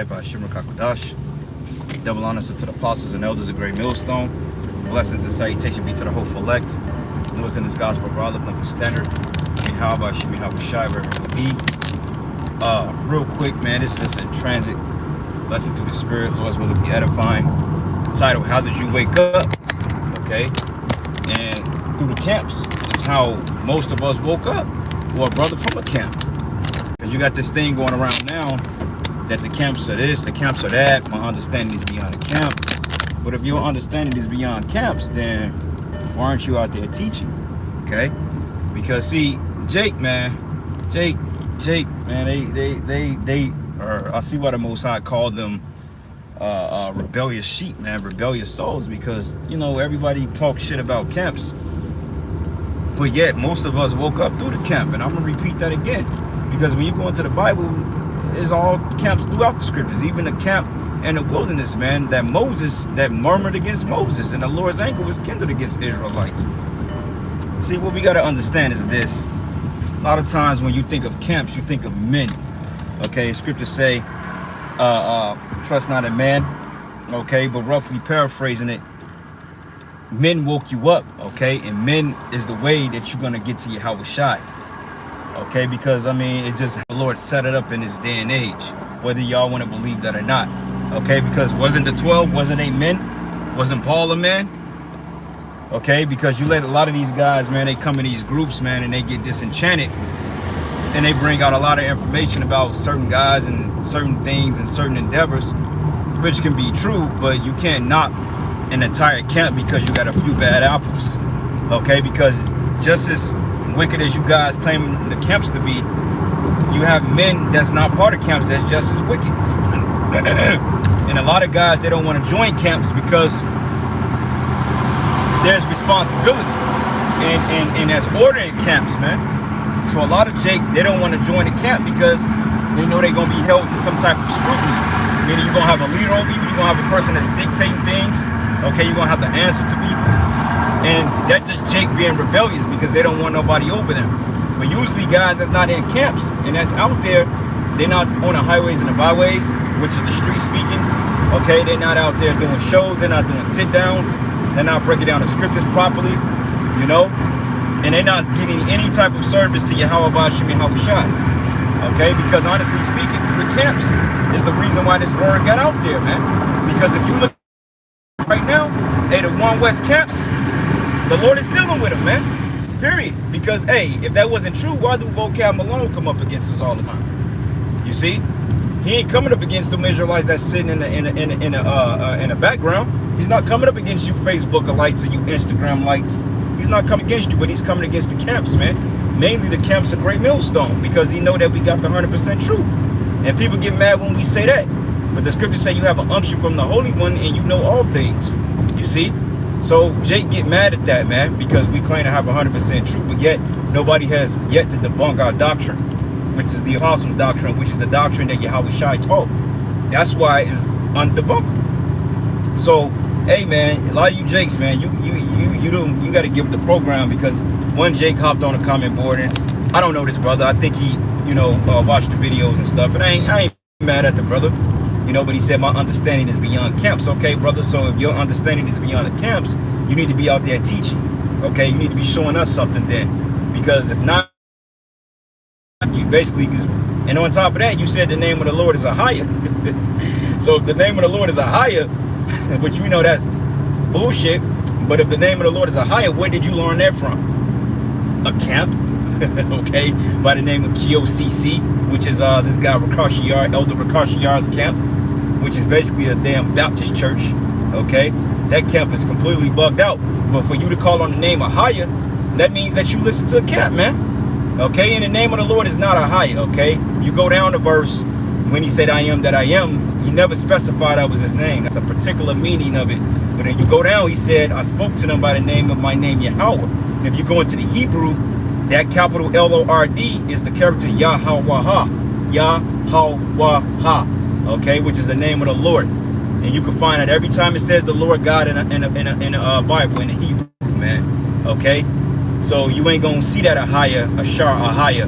by Shimmer Kakodash. Double honors to the apostles and elders of Great Millstone. Blessings and salutation be to the hopeful elect. Those in this gospel brother from the standard. Mihaba Shimihaba Shiver be. Real quick, man, this is just in transit. Blessed through the Spirit, Lord's will be edifying. The title, How Did You Wake Up? Okay. And through the camps is how most of us woke up. Or a brother from a camp. Because you got this thing going around now that the camps are this, the camps are that. My understanding is beyond the camp. But if your understanding is beyond camps, then why aren't you out there teaching? Okay? Because see, Jake, man, they are, I see why the Most High called them rebellious sheep, man, rebellious souls, because, you know, everybody talks shit about camps. But yet, most of us woke up through the camp, and I'm going to repeat that again. Because when you go into the Bible, it's all camps throughout the scriptures, even the camp in the wilderness, man, that Moses, that murmured against Moses, and the Lord's anger was kindled against Israelites. See, what we got to understand is this. A lot of times when you think of camps, you think of men. Okay, scriptures say, trust not in man. Okay, but roughly paraphrasing it, men woke you up, okay? And men is the way that you're going to get to Yahweh Shai. Okay, because, I mean, it just, the Lord set it up in this day and age, whether y'all want to believe that or not. Okay, because wasn't the 12, wasn't they men? Wasn't Paul a man? Okay, because you let a lot of these guys, man, they come in these groups, man, and they get disenchanted. And they bring out a lot of information about certain guys and certain things and certain endeavors, which can be true, but you can't knock an entire camp because you got a few bad apples. Okay, because just as wicked as you guys claim the camps to be, you have men that's not part of camps that's just as wicked. And a lot of guys, they don't want to join camps because there's responsibility and that's order in camps, man. So a lot of Jake, they don't want to join the camp because they know they're going to be held to some type of scrutiny. Meaning you're going to have a leader over you, you're going to have a person that's dictating things. Okay, you're going to have to answer to people. And that's just Jake being rebellious because they don't want nobody over them. But usually guys that's not in camps and that's out there, they're not on the highways and the byways, which is the street speaking. Okay, they're not out there doing shows, they're not doing sit downs, they're not breaking down the scriptures properly, you know, and they're not getting any type of service to Yahweh Bashim Yahweh Shai. Okay, because honestly speaking, through the camps is the reason why this word got out there, man. Because if you look right now, hey, the One West camps, the Lord is dealing with them, man. Period. Because, hey, if that wasn't true, why do Vocab Malone come up against us all the time? You see, he ain't coming up against them Israelites that's sitting in the background. He's not coming up against you Facebook lights or you Instagram lights. He's not coming against you, but he's coming against the camps, man. Mainly the camps of Great Millstone, because he know that we got the 100% truth. And people get mad when we say that. But the scriptures say you have an unction from the Holy One and you know all things. You see? So Jake get mad at that, man, because we claim to have 100% truth, but yet nobody has yet to debunk our doctrine, which is the apostles' doctrine, which is the doctrine that Yahweh Shai taught. That's why it's undebunkable. So, hey, man, a lot of you Jakes, man, you got to give the program, because one Jake hopped on a comment board, and I don't know this brother. I think he, you know, watched the videos and stuff, and I ain't mad at the brother. You know, but he said my understanding is beyond camps. Okay, brother, so if your understanding is beyond the camps, you need to be out there teaching. Okay, you need to be showing us something then. Because if not, you basically just, and on top of that, you said the name of the Lord is Ahia. So if the name of the Lord is Ahia, which we know that's bullshit, but if the name of the Lord is Ahia, where did you learn that from? A camp. Okay, by the name of KOCC, which is this guy Rakashiyar, Elder Rakashiyar's camp, which is basically a damn Baptist church. Okay, that camp is completely bugged out. But for you to call on the name of Ahia, that means that you listen to a camp, man. Okay, and the name of the Lord is not Ahia. Okay, you go down to verse when he said I am that I am, he never specified that was his name. That's a particular meaning of it. But then you go down, he said I spoke to them by the name of my name Yahweh. And if you go into the Hebrew, that capital L-O-R-D is the character Yahweh, Yahweh, okay, which is the name of the Lord. And you can find that every time it says the Lord God in a Bible, in the Hebrew, man, okay? So you ain't gonna see that Ahia, Ashar, Ahia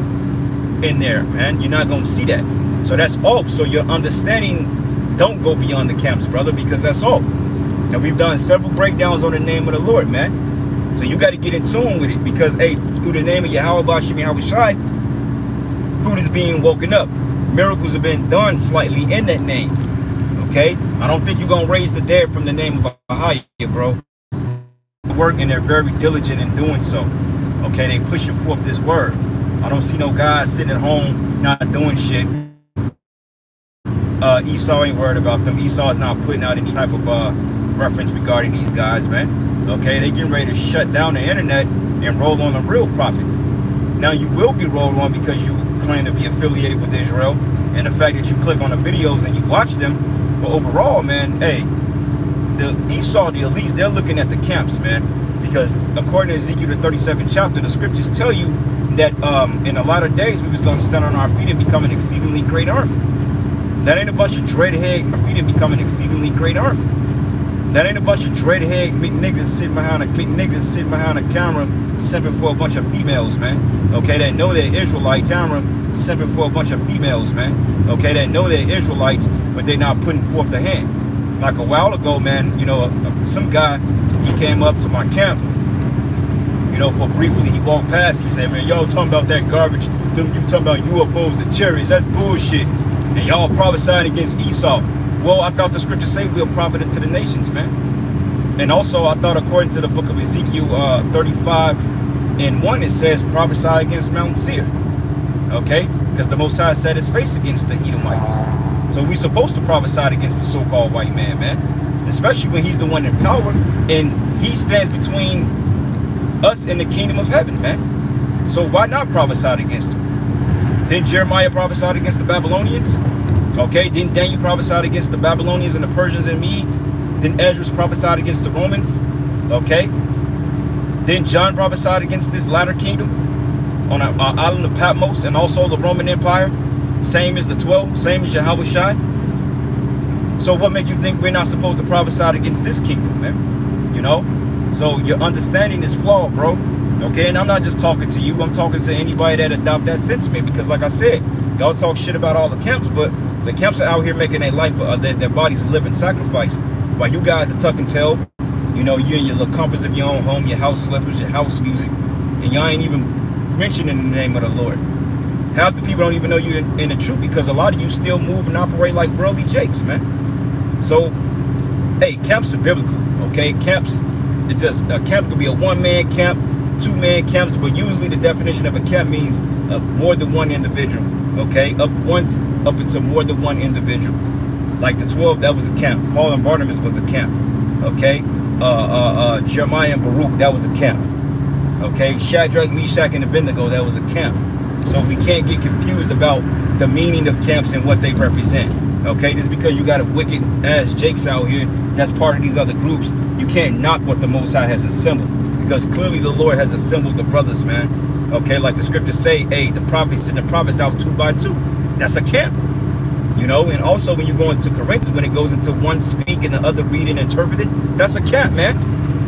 in there, man. You're not gonna see that. So that's off. So your understanding don't go beyond the camps, brother, because that's off. And we've done several breakdowns on the name of the Lord, man. So you got to get in tune with it, because, hey, through the name of Yahweh Bashim Yahweh Shai, food is being woken up. Miracles have been done slightly in that name. Okay? I don't think you're going to raise the dead from the name of Ahaya, bro. Work, and they're very diligent in doing so. Okay? They pushing forth this word. I don't see no guys sitting at home not doing shit. Esau ain't worried about them. Esau is not putting out any type of reference regarding these guys, man. Okay? They getting ready to shut down the internet and roll on the real prophets. Now, you will be rolled on because you claim to be affiliated with Israel, and the fact that you click on the videos and you watch them. But overall, man, hey, the Esau, the elites, they're looking at the camps, man, because according to Ezekiel the 37th chapter, the scriptures tell you that in a lot of days we was going to stand on our feet and become an exceedingly great army. That ain't a bunch of dreadhead feet and become an exceedingly great army. That ain't a bunch of dreadhead niggas sitting behind a camera simping for a bunch of females, man. Okay, that know they're Israelites, camera simping for a bunch of females, man. Okay, that know they're Israelites, but they're not putting forth the hand. Like a while ago, man, you know, some guy, he came up to my camp, you know, for briefly, he walked past, he said, man, y'all talking about that garbage, you talking about UFOs and chariots, that's bullshit. And y'all prophesying against Esau. Well, I thought the scriptures say we'll prophet into the nations, man. And also, I thought according to the book of Ezekiel 35:1, it says prophesy against Mount Seir. Okay? Because the Most High set his face against the Edomites. So we're supposed to prophesy against the so-called white man, man. Especially when he's the one in power and he stands between us and the kingdom of heaven, man. So why not prophesy against him? Then Jeremiah prophesied against the Babylonians. Okay, then Daniel prophesied against the Babylonians and the Persians and Medes. Then Ezra prophesied against the Romans. Okay. Then John prophesied against this latter kingdom on an island of Patmos, and also the Roman Empire. Same as the 12, same as Yahweh Shai. So what make you think we're not supposed to prophesy against this kingdom, man? You know? So your understanding is flawed, bro. Okay, and I'm not just talking to you. I'm talking to anybody that adopt that sentiment, because like I said, y'all talk shit about all the camps, but the camps are out here making their life, their bodies a living sacrifice. While you guys are tucking tail, you know, you in your little comforts of your own home, your house slippers, your house music, and y'all ain't even mentioning the name of the Lord. Half the people don't even know you in the truth, because a lot of you still move and operate like worldly jakes, man. So, hey, camps are biblical, okay? Camps, it's just, a camp could be a one-man camp, two-man camps, but usually the definition of a camp means more than one individual, okay? Up into more than one individual. Like the 12, that was a camp. Paul and Barnabas was a camp, okay? Jeremiah and Baruch, that was a camp, okay? Shadrach, Meshach, and Abednego, that was a camp. So we can't get confused about the meaning of camps and what they represent, okay? Just because you got a wicked ass jakes out here that's part of these other groups, you can't knock what the Most High has assembled, because clearly the Lord has assembled the brothers, man. Okay, like the scriptures say, hey, the prophets send the prophets out 2 by 2. That's a camp, you know. And also when you go into Corinthians, when it goes into one speak and the other read and interpret it, that's a camp, man.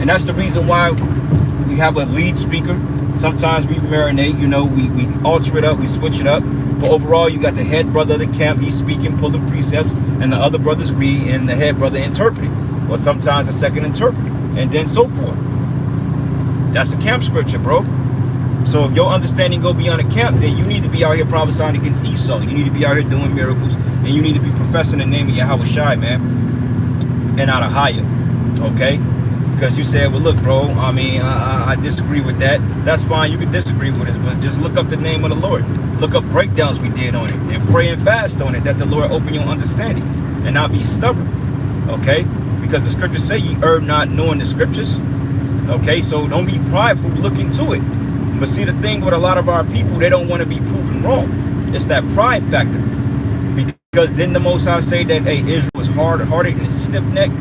And that's the reason why we have a lead speaker. Sometimes we marinate, you know, we alter it up, we switch it up. But overall, you got the head brother of the camp, he's speaking, pulling precepts, and the other brothers read, and the head brother interpreting, or sometimes the second interpreting, and then so forth. That's a camp scripture, bro. So if your understanding go beyond a camp, then you need to be out here prophesying against Esau. You need to be out here doing miracles, and you need to be professing the name of Yahweh Shai, man, and out of Ahaya, okay? Because you said, well, look, bro, I mean, I disagree with that. That's fine, you can disagree with us, but just look up the name of the Lord. Look up breakdowns we did on it, and pray and fast on it, that the Lord open your understanding and not be stubborn, okay? Because the scriptures say ye err not knowing the scriptures, okay? So don't be prideful, look into it. But see, the thing with a lot of our people, they don't want to be proven wrong. It's that pride factor. Because then the Most High say that, hey, Israel is hard-hearted and stiff-necked.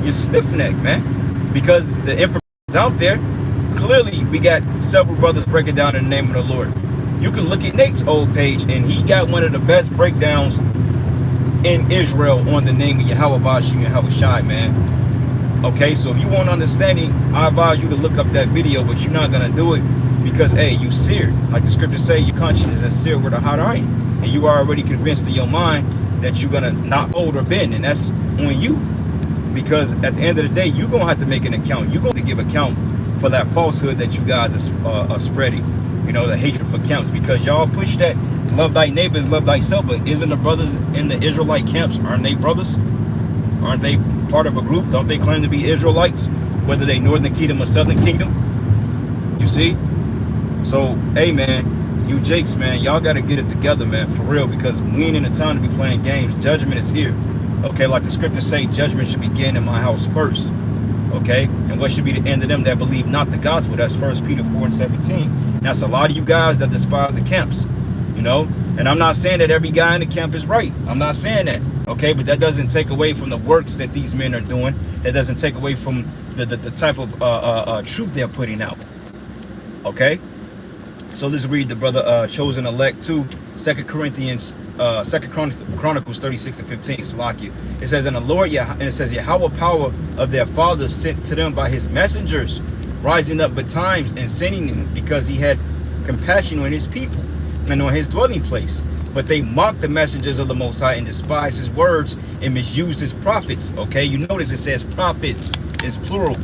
You're stiff-necked, man. Because the information is out there. Clearly, we got several brothers breaking down in the name of the Lord. You can look at Nate's old page, and he got one of the best breakdowns in Israel on the name of Yahweh Bashim Yahweh Shai, man. Okay, so if you want understanding, I advise you to look up that video, but you're not going to do it because, hey, you seared. Like the scriptures say, your conscience is as seared with a hot iron. and you are already convinced in your mind that you're gonna not hold or bend, and that's on you. Because at the end of the day, you're gonna have to make an account. You're going to give account for that falsehood that you guys are spreading. You know, the hatred for camps, because y'all push that love thy neighbors, love thyself. But isn't the brothers in the Israelite camps, aren't they brothers? Aren't they part of a group? Don't they claim to be Israelites, whether they Northern Kingdom or Southern Kingdom? You see? So, hey man, you Jakes, man, y'all got to get it together, man, for real, because we ain't in the time to be playing games. Judgment is here. Okay, like the scriptures say, judgment should begin in my house first. Okay, and what should be the end of them that believe not the gospel? That's 1 Peter 4:17. That's a lot of you guys that despise the camps, you know. And I'm not saying that every guy in the camp is right. I'm not saying that. Okay, but that doesn't take away from the works that these men are doing. That doesn't take away from the type of truth they're putting out. Okay, so let's read the brother chosen elect to 2 Corinthians. 2 Chronicles 36:15. Salakia. It says, and the Lord, and it says, Yahweh power of their fathers sent to them by his messengers, rising up betimes and sending them, because he had compassion on his people and on his dwelling place. But they mocked the messengers of the Most High and despised his words and misused his prophets. Okay, you notice it says prophets is plural.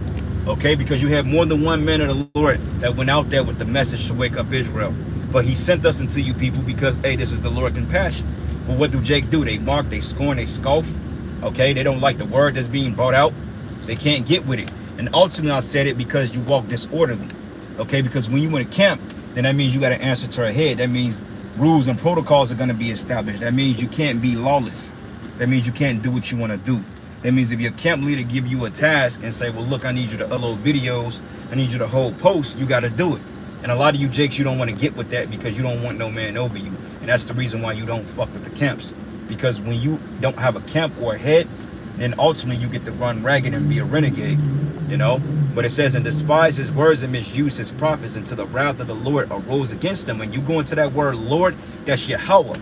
Okay, because you have more than one man of the Lord that went out there with the message to wake up Israel. But he sent us into you people because, hey, this is the Lord's compassion. But what do Jake do? They mock, they scorn, they scoff. Okay, they don't like the word that's being brought out. They can't get with it. And ultimately, I said it because you walk disorderly. Okay, because when you in a camp, then that means you got to answer to a head. That means rules and protocols are going to be established. That means you can't be lawless. That means you can't do what you want to do. That means if your camp leader give you a task and say, well, look, I need you to upload videos, I need you to hold posts, you got to do it. And a lot of you Jakes, you don't want to get with that because you don't want no man over you. And that's the reason why you don't fuck with the camps. Because when you don't have a camp or a head, then ultimately you get to run ragged and be a renegade, you know. But it says, and despise his words and misuse his prophets, until the wrath of the Lord arose against them. When you go into that word Lord, that's Yahweh.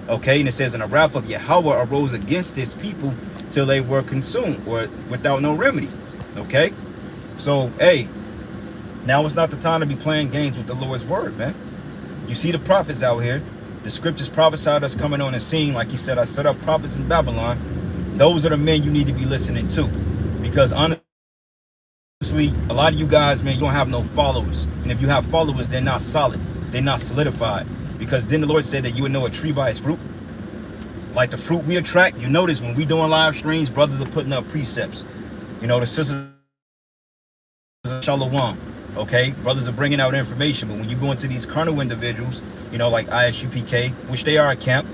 Okay, and it says, and the wrath of Yahweh arose against his people till they were consumed, or without no remedy. Okay, so hey, now it's not the time to be playing games with the Lord's word, man. You see the prophets out here. The scriptures prophesied us coming on the scene. Like he said, I set up prophets in Babylon. Those are the men you need to be listening to. Because honestly, a lot of you guys, man, you don't have no followers. And if you have followers, they're not solid. They're not solidified. Because then the Lord said that you would know a tree by its fruit. Like the fruit we attract, you notice when we doing live streams, brothers are putting up precepts. You know, the sisters Shalom. Okay, brothers are bringing out information, but when you go into these carnal individuals, you know, like ISUPK, which they are a camp,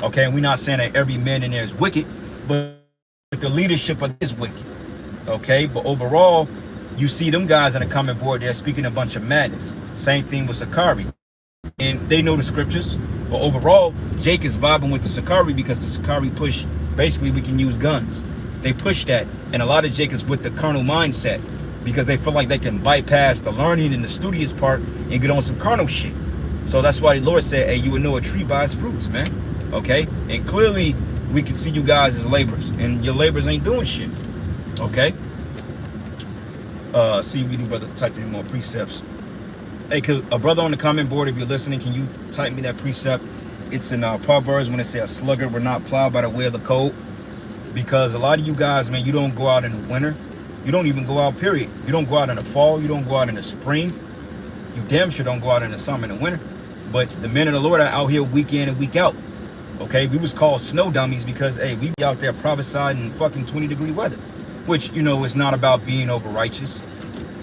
okay, and we're not saying that every man in there is wicked, but the leadership of is wicked, okay, but overall, you see them guys on the comment board, they're speaking a bunch of madness. Same thing with Sakari, and they know the scriptures, but overall, Jake is vibing with the Sakari because the Sakari push, basically we can use guns. They push that, and a lot of Jake is with the carnal mindset, because they feel like they can bypass the learning and the studious part and get on some carnal shit. So that's why the Lord said, hey, you would know a tree by its fruits, man. Okay? And clearly, we can see you guys as laborers, and your laborers ain't doing shit. Okay? See if you brother type any more precepts. Hey, a brother on the comment board, if you're listening, can you type me that precept? It's in Proverbs when it says, a sluggard will not plow by the way of the cold. Because a lot of you guys, man, you don't go out in the winter. You don't even go out, period. You don't go out in the fall. You don't go out in the spring. You damn sure don't go out in the summer and the winter. But the men of the Lord are out here week in and week out. Okay, we was called snow dummies because, hey, we be out there prophesying in fucking 20-degree weather. Which, you know, it's not about being over righteous.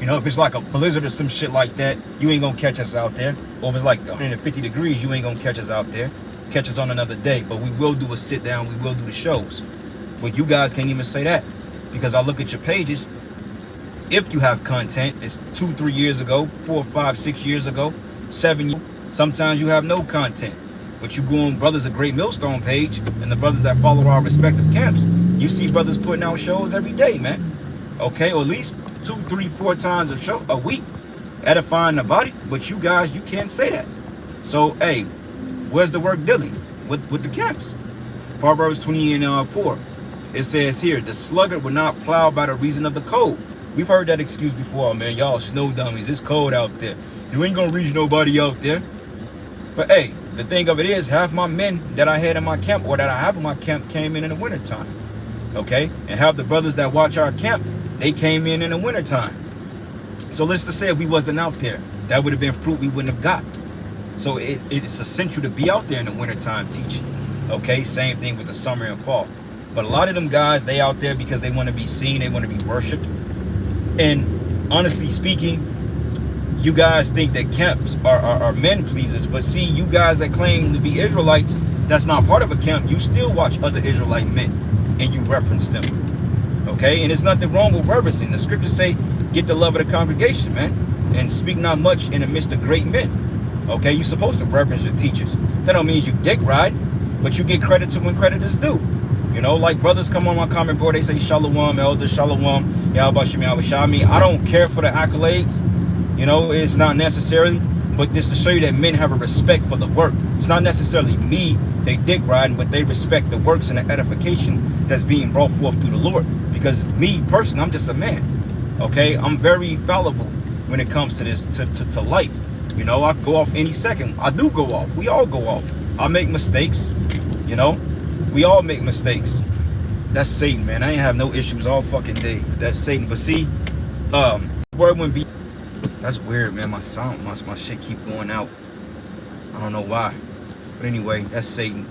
You know, if it's like a blizzard or some shit like that, you ain't gonna catch us out there. Or if it's like 150 degrees, you ain't gonna catch us out there. Catch us on another day. But we will do a sit down. We will do the shows. But you guys can't even say that. Because I look at your pages, if you have content, it's 2-3 years ago, 4, 5, 6 years ago, 7 years. Sometimes you have no content. But you go on Brothers of Great Millstone page, and the brothers that follow our respective camps, you see brothers putting out shows every day, man. Okay, or at least 2, 3, 4 times a week, edifying the body. But you guys, you can't say that. So, hey, where's the work dealing with the camps? Proverbs 20:4. It says here, the sluggard will not plow by the reason of the cold. We've heard that excuse before, oh, man, y'all snow dummies. It's cold out there. You ain't gonna reach nobody out there. But hey, the thing of it is, half my men that I had in my camp, or that I have in my camp, came in the wintertime. Okay? And half the brothers that watch our camp, they came in the wintertime. So let's just say if we wasn't out there, that would have been fruit we wouldn't have got. So it's essential to be out there in the wintertime teaching. Okay? Same thing with the summer and fall. But a lot of them guys, they out there because they want to be seen, they want to be worshipped. And honestly speaking, you guys think that camps are men pleasers, but see, you guys that claim to be Israelites, that's not part of a camp. You still watch other Israelite men and you reference them. Okay? And there's nothing wrong with reverencing. The scriptures say, get the love of the congregation, man, and speak not much in the midst of great men. Okay? You're supposed to reverence your teachers. That don't mean you dick ride, but you get credit to when credit is due. You know, like brothers come on my comment board, they say Shalom, elder, Shalom, Yahweh Shem Yahweh Shah. I mean, I don't care for the accolades. You know, it's not necessarily, but this to show you that men have a respect for the work. It's not necessarily me, they dick riding, but they respect the works and the edification that's being brought forth through the Lord. Because me, personally, I'm just a man. Okay? I'm very fallible when it comes to this, to life. You know, I go off any second. I do go off. We all go off. I make mistakes. You know? We all make mistakes. That's Satan, man. I ain't have no issues all fucking day. That's Satan. But see, word wouldn't be. That's weird, man. My sound, my shit keep going out. I don't know why. But anyway, that's Satan.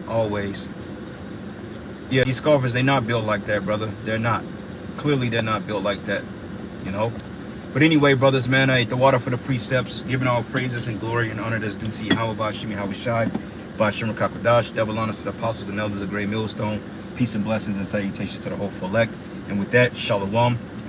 Always. Yeah, these scoffers, they not built like that, brother. They're not. Clearly, they're not built like that. You know? But anyway, brothers, man, I ate the water for the precepts, giving all praises and glory and honor that's due to Yahweh Bashim Yahweh Shai, Bashim Rakakwadash, double honors to the apostles and elders of Great Millstone, peace and blessings and salutations to the hopeful elect. And with that, Shalom.